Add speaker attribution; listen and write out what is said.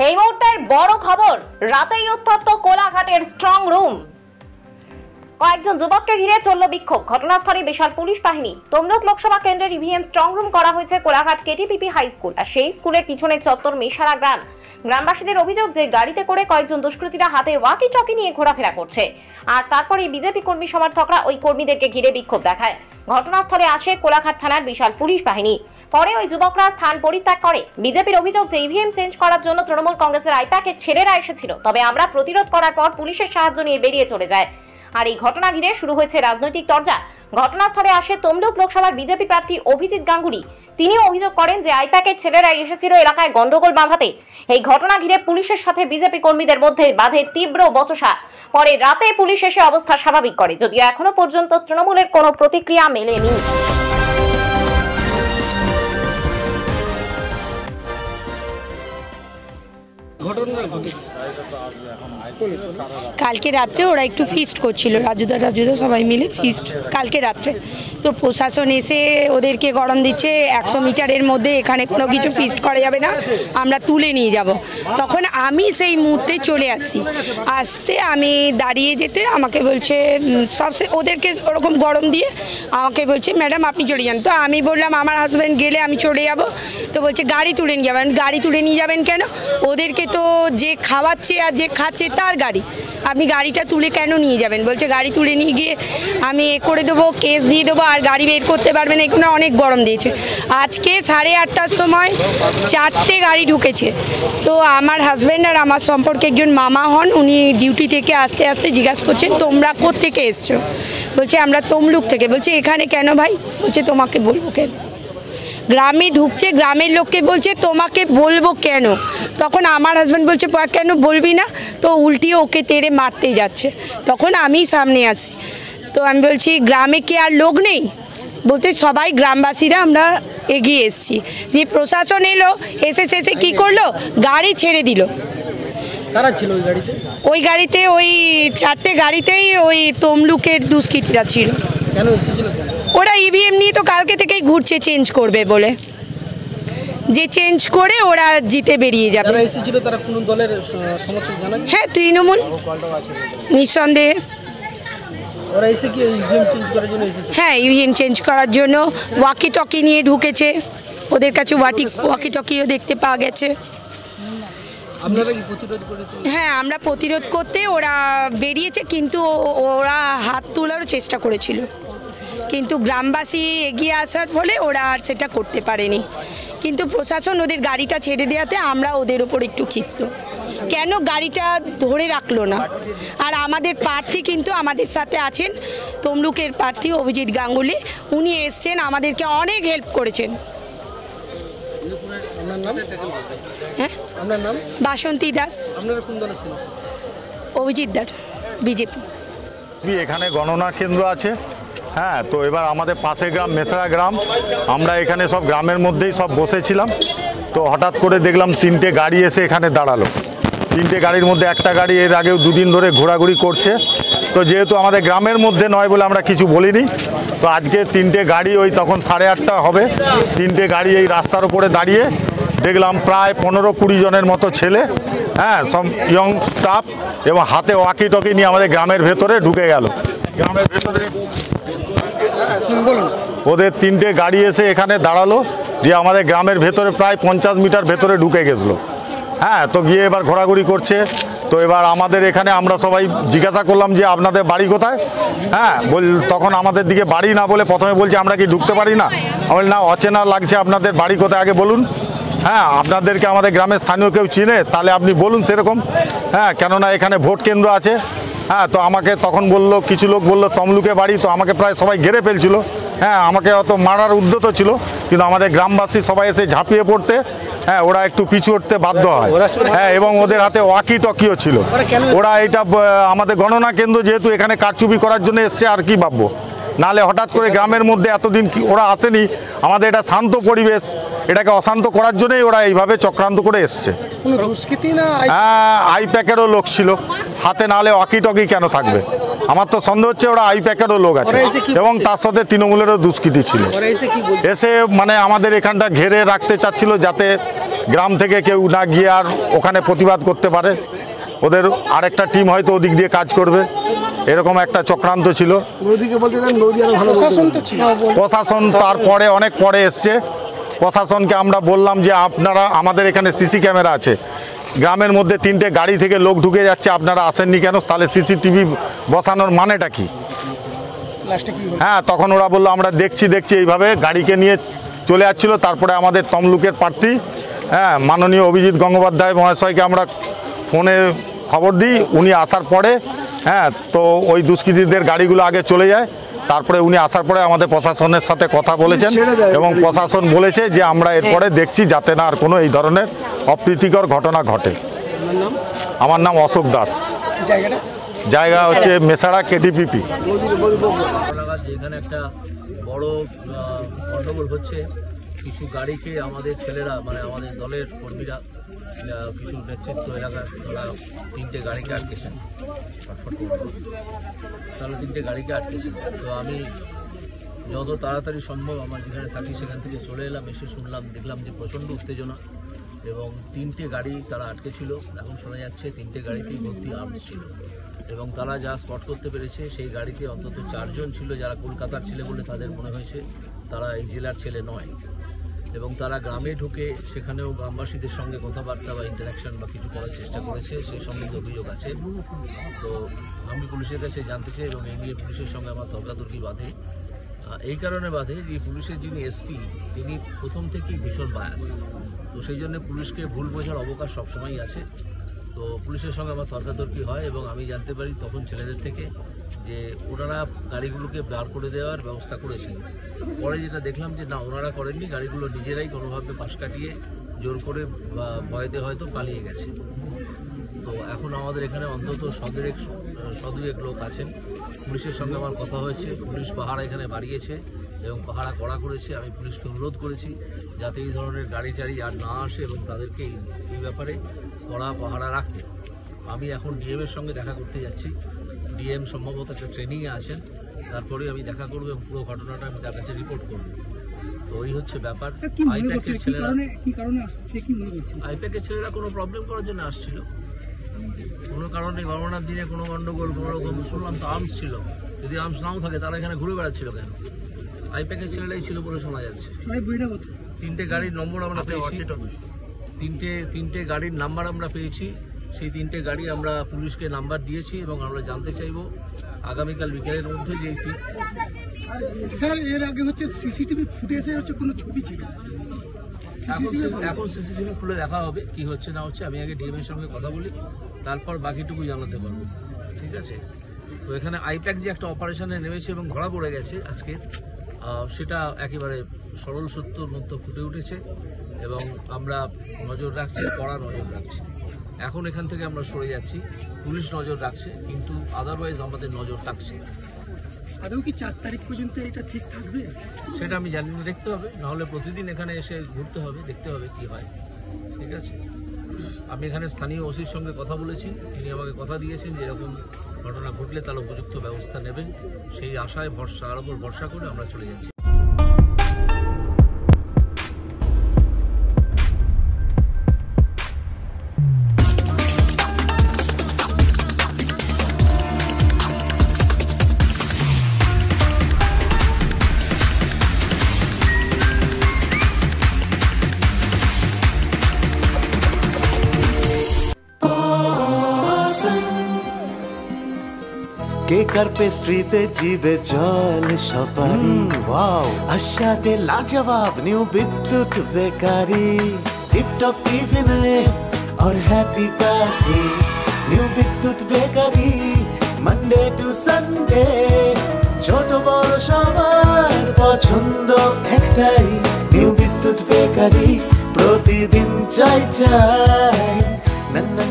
Speaker 1: এই মুহূর্তের বড় খবর, রাতেই উত্তপ্ত কোলাঘাটের স্ট্রং রুম। কয়েকজন যুবককে ঘিরে চলল বিক্ষোভ। ঘটনাস্থলে বিশাল পুলিশ বাহিনী। তমলুক লোকসভা কেন্দ্রের ইভিএম স্ট্রং রুম করা হয়েছে কোলাঘাট কেটিপিপি হাই স্কুল। আর সেই স্কুলের পিছনে চত্বর মেশারা গ্রাম। গ্রামবাসীদের অভিযোগ যে গাড়িতে করে কয়েকজন দুষ্কৃতীরা হাতে ওয়াকি টকি নিয়ে ঘোরাফেরা করছে, আর তারপরে বিজেপি কর্মী সমর্থকরা ওই কর্মীদেরকে ঘিরে বিক্ষোভ দেখায়। ঘটনাস্থলে আসে কোলাঘাট থানার বিশাল পুলিশ বাহিনী। পরে ওই যুবকরা স্থান পরিত্যাগ করে। বিজেপির অভিযোগ যে ইভিএম চেঞ্জ করার জন্য তৃণমূল কংগ্রেসের আইপ্যাকের ছেলেরা এসেছিল, তবে আমরা প্রতিরোধ করার পর পুলিশের সাহায্য নিয়ে বেরিয়ে চলে যায়। আর এই ঘটনা ঘিরে শুরু হয়েছে রাজনৈতিক চর্চা। ঘটনাস্থলে আসে তমলুক লোকসভার বিজেপি প্রার্থী অভিজিৎ গাঙ্গুলি। তিনিও অভিযোগ করেন যে আইপ্যাকের ছেলেরা এসেছিল এলাকায় গন্ডগোল বাঁধাতে। এই ঘটনা ঘিরে পুলিশের সাথে বিজেপি কর্মীদের মধ্যে বাধে তীব্র বচসা। পরে রাতে পুলিশ এসে অবস্থা স্বাভাবিক করে, যদিও এখনো পর্যন্ত তৃণমূলের কোনো প্রতিক্রিয়া মেলেনি।
Speaker 2: কালকে রাত্রে ওরা একটু ফিস্ট করছিল, রাজুদা সবাই মিলে ফিস্ট কালকে রাত্রে। তো প্রশাসন এসে ওদেরকে গরম দিচ্ছে 100 মিটারের মধ্যে এখানে কোনো কিছু ফিস্ট করা যাবে না, আমরা তুলে নিয়ে যাব। তখন আমি সেই মুহূর্তে চলে আসতে আমি দাঁড়িয়ে যেতে আমাকে বলছে ওদেরকে ওরকম গরম দিয়ে আমাকে বলছে ম্যাডাম আপনি চলে যান। তো আমি বললাম আমার হাজব্যান্ড গেলে আমি চলে যাব। তো বলছে গাড়ি তুলে নিয়ে যাবেন। গাড়ি তুলে নিয়ে যাবেন কেন? ওদেরকে তো যে খাওয়াচ্ছে আর যে খাচ্ছে তার গাড়ি, আপনি গাড়িটা তুলে কেন নিয়ে যাবেন? বলছে গাড়ি তুলে নিয়ে গিয়ে আমি করে দেবো, কেস দিয়ে দেবো, আর গাড়ি বের করতে পারবে না। এগুলো অনেক গরম দিয়েছে। আজকে 8:30টার সময় 4টে গাড়ি ঢুকেছে। তো আমার হাজব্যান্ড আর আমার সম্পর্কে একজন মামা হন, উনি ডিউটি থেকে আসতে আসতে জিজ্ঞাসা করছেন তোমরা কোত্থেকে এসছো? বলছে আমরা তমলুক থেকে। বলছে এখানে কেন ভাই? বলছে তোমাকে বলবো কেন। গ্রামে ঢুকছে, গ্রামের লোককে বলছে তোমাকে বলবো কেন। তখন আমার হাজব্যান্ড বলছে কেন বলবি না? তো উল্টিয়ে ওকে তেড়ে মারতে যাচ্ছে। তখন আমি সামনে আসি। তো আমি বলছি গ্রামে কি আর লোক নেই? বলতে সবাই গ্রামবাসীরা আমরা এগিয়ে এসছি। দিয়ে প্রশাসন এলো, এসে কী করলো, গাড়ি ছেড়ে দিল।
Speaker 3: কারা ছিল ওই গাড়িতে?
Speaker 2: ওই গাড়িতে ওই 4টে গাড়িতেই ওই তমলুকের দুষ্কৃতীরা ছিল।
Speaker 3: কেন এসেছিল?
Speaker 2: ওরা ইভিএম নিয়ে তো কালকে থেকেই ঘুরছে চেঞ্জ করবে বলে, যে চেঞ্জ করে ওরা জিতে বেরিয়ে যাবে।
Speaker 3: যারা এসেছিল তারা কোন দলের সমর্থক জানেন?
Speaker 2: হ্যাঁ, তৃণমূল নিঃসন্দেহে।
Speaker 3: ওরা এসে কি ইভিএম চেঞ্জ করার জন্য এসেছে?
Speaker 2: হ্যাঁ, ইভিএম চেঞ্জ করার জন্য ওয়াকি টকি নিয়ে ঢুকেছে। ওদের কাছে ওয়াকি টকিও দেখতে পাওয়া গেছে।
Speaker 3: আপনারা কি প্রতিরোধ করেছেন?
Speaker 2: হ্যাঁ, আমরা প্রতিরোধ করতে ওরা বেরিয়েছে, কিন্তু ওরা হাত তোলারও চেষ্টা করেছিল, কিন্তু গ্রামবাসী এগিয়ে আসার ফলে ওরা আর সেটা করতে পারেনি। কিন্তু প্রশাসন ওদের গাড়িটা ছেড়ে দেওয়াতে আমরা ওদের ওপর একটু ক্ষিপ্ত। কেন গাড়িটা ধরে রাখলো না? আর আমাদের প্রার্থী কিন্তু আমাদের সাথে আছেন, তমলুকের প্রার্থী অভিজিৎ গাঙ্গুলি। উনি এসছেন, আমাদেরকে অনেক হেল্প করেছেন। হ্যাঁ,
Speaker 3: আপনার নাম?
Speaker 2: বাসন্তী দাস।
Speaker 3: আপনারা কোন দলের ছিলেন?
Speaker 2: অভিজিৎ দাস, বিজেপি।
Speaker 4: এখানে গণনা কেন্দ্র আছে। হ্যাঁ, তো এবার আমাদের পাশে গ্রাম মেশারা গ্রাম, আমরা এখানে সব গ্রামের মধ্যেই সব বসেছিলাম। তো হঠাৎ করে দেখলাম 3টে গাড়ি এসে এখানে দাঁড়ালো। 3টে গাড়ির মধ্যে একটা গাড়ি এর আগেও 2 দিন ধরে ঘোরাঘুরি করছে। তো যেহেতু আমাদের গ্রামের মধ্যে নয় বলে আমরা কিছু বলিনি। তো আজকে 3টে গাড়ি ওই তখন 8:30 হবে, 3টে গাড়ি এই রাস্তার উপরে দাঁড়িয়ে দেখলাম প্রায় 15-20 জনের মতো ছেলে, হ্যাঁ, সব ইয়ং স্টাফ, এবং হাতে ওয়াকি টকি নিয়ে আমাদের গ্রামের ভেতরে ঢুকে গেল। গ্রামের ভেতরে ওদের 3টে গাড়ি এসে এখানে দাঁড়ালো, দিয়ে আমাদের গ্রামের ভেতরে প্রায় 50 মিটার ভেতরে ঢুকে গেছিলো। হ্যাঁ, তো গিয়ে এবার ঘোরাঘুরি করছে। তো এবার আমাদের এখানে আমরা সবাই জিজ্ঞাসা করলাম যে আপনাদের বাড়ি কোথায়? হ্যাঁ, তখন আমাদের দিকে বাড়ি না বলে প্রথমে বলছে আমরা কি ঢুকতে পারি না। আমি না, অচেনা লাগছে, আপনাদের বাড়ি কোথায় আগে বলুন। হ্যাঁ, আপনাদেরকে আমাদের গ্রামের স্থানীয় কেউ চিনে তাহলে আপনি বলুন সেরকম। হ্যাঁ, কেননা এখানে ভোট কেন্দ্র আছে। হ্যাঁ, তো আমাকে তখন বললো, কিছু লোক বললো তমলুকে বাড়ি। তো আমাকে প্রায় সবাই ঘেরে ফেলছিল। হ্যাঁ, আমাকে অত মারার উদ্যত ছিল, কিন্তু আমাদের গ্রামবাসী সবাই এসে ঝাঁপিয়ে পড়তে, হ্যাঁ, ওরা একটু পিছু উঠতে বাধ্য হয়। হ্যাঁ, এবং ওদের হাতে ওয়াকি টকিও ছিল। ওরা এটা আমাদের গণনা কেন্দ্র যেহেতু এখানে কারচুপি করার জন্য এসছে, আর কি ভাববো। নাহলে হঠাৎ করে গ্রামের মধ্যে এতদিন ওরা আসেনি। আমাদের এটা শান্ত পরিবেশ, এটাকে অশান্ত করার জন্যই ওরা এইভাবে চক্রান্ত করে এসছে। হ্যাঁ, আইপ্যাকেরও লোক ছিল হাতে, নাহলে ওয়াকি টকি কেন থাকবে? আমার তো সন্দেহ হচ্ছে ওরা আইপ্যাকেরও লোক আছে, এবং তার সাথে তৃণমূলেরও দুষ্কৃতী ছিল। এসে মানে আমাদের এখানটা ঘেরে রাখতে চাচ্ছিল, যাতে গ্রাম থেকে কেউ না গিয়ে আর ওখানে প্রতিবাদ করতে পারে, ওদের আরেকটা টিম হয়তো ওদিক দিয়ে কাজ করবে, এরকম একটা চক্রান্ত ছিল।
Speaker 3: নদীকে বলতে দেন, নদী আরো ভালো প্রশাসন তো ছিল,
Speaker 4: প্রশাসন তারপরে অনেক পরে এসছে। প্রশাসনকে আমরা বললাম যে আপনারা, আমাদের এখানে সিসি ক্যামেরা আছে, গ্রামের মধ্যে 3টে গাড়ি থেকে লোক ঢুকে যাচ্ছে, আপনারা আসেননি কেন? তাহলে সিসিটিভি বসানোর মানেটা কি? হ্যাঁ, তখন ওরা বললো আমরা দেখছি এইভাবে গাড়িকে নিয়ে চলে যাচ্ছিলো। তারপরে আমাদের তমলুকের প্রার্থী, হ্যাঁ, মাননীয় অভিজিৎ গঙ্গোপাধ্যায় মহাশয়কে আমরা ফোনে খবর দিই। উনি আসার পরে, হ্যাঁ, তো ওই দুষ্কৃতীদের গাড়িগুলো আগে চলে যায়। তারপরে উনি আসার পরে আমাদের প্রশাসনের সাথে কথা বলেছেন এবং প্রশাসন বলেছে যে আমরা এরপরে দেখছি যাতে না আর কোনো এই ধরনের অপ্রীতিকর ঘটনা ঘটে। আমার নাম অশোক দাস, জায়গা হচ্ছে মেসাড়া কেটিপিপি।
Speaker 5: যেখানে একটা বড় গন্ডগোল হচ্ছে, কিছু গাড়িকে আমাদের ছেলেরা, মানে আমাদের দলের কর্মীরা, কিছু নেতৃত্ব এলাকার, তারা 3টে গাড়িকে আটকেছেন, তাহলে 3টে গাড়িকে আটকেছেন। তো আমি যত তাড়াতাড়ি সম্ভব আমার যেখানে থাকি সেখান থেকে চলে এলাম, এসে শুনলাম, দেখলাম যে প্রচণ্ড উত্তেজনা এবং 3টে গাড়ি তারা আটকে ছিল। এখন শোনা যাচ্ছে 3টে গাড়িতেই ভর্তি আর্মস ছিল এবং তারা যা স্পট করতে পেরেছে সেই গাড়িতে অন্তত 4 জন ছিল যারা কলকাতার ছেলে বলে তাদের মনে হয়েছে, তারা এই জেলার ছেলে নয়। এবং তারা গ্রামে ঢুকে সেখানেও গ্রামবাসীদের সঙ্গে কথাবার্তা বা ইন্টারাকশন বা কিছু করার চেষ্টা করেছে, সেই সম্বন্ধে অভিযোগ আছে। তো আমি পুলিশের কাছে জানতে চাই এবং এই নিয়ে পুলিশের সঙ্গে আমার তর্কাতর্কি বাধে। এই কারণে বাধে যে পুলিশের যিনি এসপি তিনি প্রথম থেকেই ভীষণ বায়াস, তো সেই জন্য পুলিশকে ভুল বোঝার অবকাশ সবসময়ই আছে। তো পুলিশের সঙ্গে আমার তর্কাতর্কি হয় এবং আমি জানতে পারি তখন ছেলেদের থেকে যে ওনারা গাড়িগুলোকে বার করে দেওয়ার ব্যবস্থা করেছেন। পরে যেটা দেখলাম যে না, ওনারা করেননি, গাড়িগুলো নিজেরাই কোনোভাবে পাশ কাটিয়ে জোর করে বা ভয়তে হয়তো পালিয়ে গেছে। তো এখন আমাদের এখানে অন্তত 100-200 লোক আছেন। পুলিশের সঙ্গে আমার কথা হয়েছে, পুলিশ পাহারা এখানে বাড়িয়েছে এবং পাহারা কড়া করেছে। আমি পুলিশকে অনুরোধ করেছি যাতে এই ধরনের গাড়ি টাড়ি আর না আসে এবং তাদেরকে এই ব্যাপারে কড়া পাহারা রাখতে। আমি এখন ডিএমের সঙ্গে দেখা করতে যাচ্ছি, ডিএম সম্ভবত একটা ট্রেনিংয়ে আছেন, তারপরে আমি দেখা করবো এবং পুরো ঘটনাটা আমি তার কাছে রিপোর্ট করব। তো এই হচ্ছে ব্যাপার। আইপ্যাকের ছেলেরা কোনো প্রবলেম করার জন্য আসছিল, কোনো কারণে গণনার দিনে কোনো গন্ডগোল, কোনো রকম শুনলাম তো আর্মস ছিল। যদি আর্মস নাও থাকে তারা এখানে ঘুরে বেড়াচ্ছিল কেন? আইপ্যাকের ছেলেরাই ছিল বলে শোনা যাচ্ছে। 3টে গাড়ির নম্বর আমরা পেয়েছি, 3টে গাড়ির নাম্বার আমরা পেয়েছি। সেই 3টে গাড়ি আমরা পুলিশকে নাম্বার দিয়েছি এবং আমরা জানতে চাইব আগামীকাল বিকেলের মধ্যে যে
Speaker 3: স্যার এর আগে হচ্ছে সিসিটিভি ফুটেজে হচ্ছে কোনো ছবি ছিল,
Speaker 5: এখন সিসিটিভি খুলে দেখা হবে কি হচ্ছে না হচ্ছে। আমি আগে ডিএমের সঙ্গে কথা বলি, তারপর বাকিটুকু জানাতে পারবো, ঠিক আছে? তো এখানে আইপ্যাক যে একটা অপারেশনে নেমেছে এবং ধরা পড়ে গেছে আজকে, সেটা একেবারে সরল সত্যর মধ্যে ফুটে উঠেছে এবং আমরা নজর রাখছি, কড়া নজর রাখছি। এখন এখান থেকে আমরা সরে যাচ্ছি, পুলিশ নজর রাখছে, কিন্তু আদারওয়াইজ আমাদের নজর থাকছে।
Speaker 3: আদৌ কি 4 তারিখ পর্যন্ত এটা ঠিক থাকবে
Speaker 5: সেটা আমি জানি না, দেখতে হবে। নাহলে প্রতিদিন এখানে এসে ঘুরতে হবে, দেখতে হবে কি হয়, ঠিক আছে? আমি এখানে স্থানীয় ওসির সঙ্গে কথা বলেছি, তিনি আমাকে কথা দিয়েছেন যে এরকম ঘটনা ঘটলে তারা উপযুক্ত ব্যবস্থা নেবেন। সেই আশায় ভরসার উপর ভরসা করে আমরা চলে যাচ্ছি।
Speaker 6: কেকার পেস্ট্রিতে জিবে জল সপারি, ওয়াও আশাতে লাজবাব নিউ বিদ্যুৎ বেকারি, টিপটপ টিফিনে और हैप्पी पार्टी নিউ বিদ্যুৎ বেকারি, মানডে টু সানডে ছোট বড় সবার পছন্দ একটাই, নিউ বিদ্যুৎ বেকারি প্রতিদিন চাই চাই। না না